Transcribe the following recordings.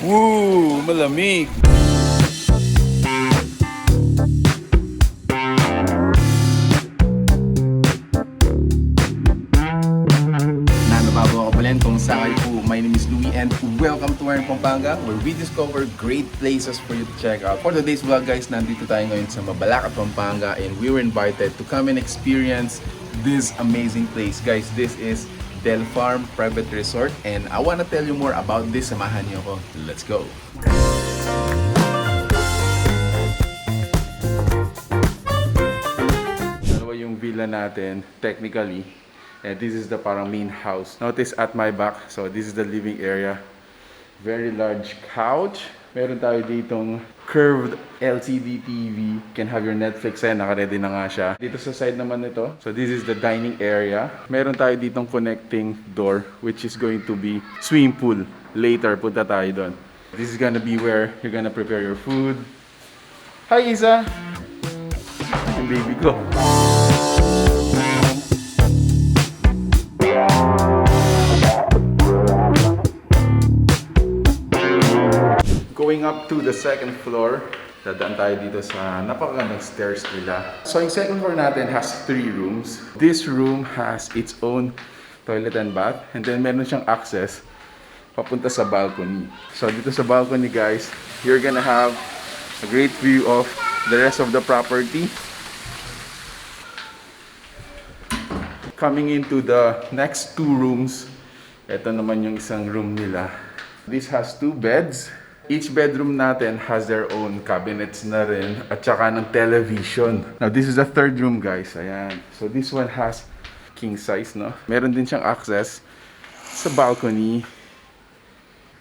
Woo! Malamig! Kung sakay po, my name is Louie and welcome to Pampanga, where we discover great places for you to check out. For today's vlog guys, nandito tayo ngayon sa Mabalacat Pampanga and we were invited to come and experience this amazing place. Guys, this is DelFam Private Resort and I wanna tell you more about this. Samahan niyo ako. Let's go! Dalawa yung villa natin, technically. And this is the parang main house. Notice at my back, so this is the living area. Very large couch. Meron tayo ditong curved LCD TV. You can have your Netflix and naka-ready na nga siya. Dito sa side naman nito, so this is the dining area. Meron tayo ditong connecting door, which is going to be swimming pool. Later, punta tayo doon. This is gonna be where you're gonna prepare your food. Hi, Isa! Yung baby ko. Going up to the second floor, dadaan tayo dito sa napakagandang stairs nila. So yung second floor natin has 3 rooms. This room has its own toilet and bath. And then meron siyang access papunta sa balcony. So dito sa balcony guys, you're gonna have a great view of the rest of the property. Coming into the next 2 rooms, ito naman yung isang room nila. This has 2 beds. Each bedroom natin has their own cabinets na rin at saka ng television. Now, this is the third room, guys. Ayan. So, this one has king size, no? Meron din siyang access sa balcony.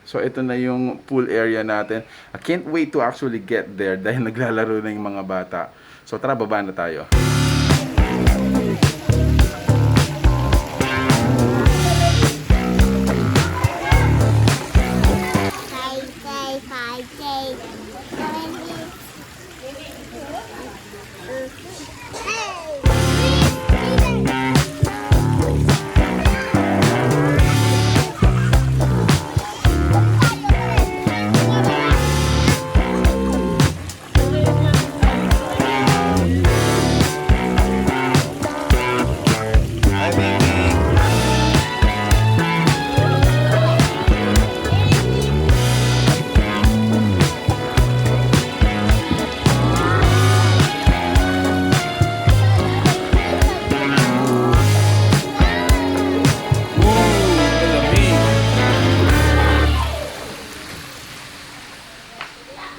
So, ito na yung pool area natin. I can't wait to actually get there dahil naglalaro na yung mga bata. So, tara, baba na tayo.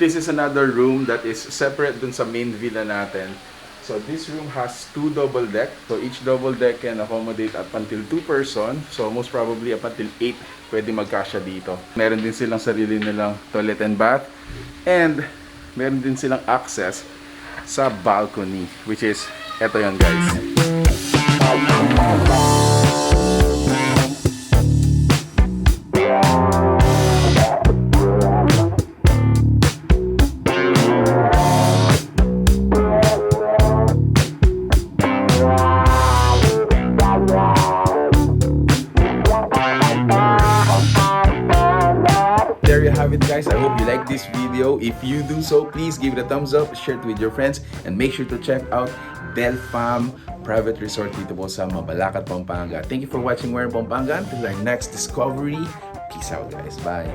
This is another room that is separate dun sa main villa natin. So this room has 2 double deck. So each double deck can accommodate up until 2 person. So most probably up until 8 pwede magkasya dito. Meron din silang sarili nilang toilet and bath. And meron din silang access sa balcony, which is eto yan guys. Guys, I hope you like this video. If you do so, please give it a thumbs up, share it with your friends, and make sure to check out DelFam Private Resort dito po sa Mabalacat, Pampanga. Thank you for watching We're in Pampanga. Until our next discovery, peace out guys. Bye.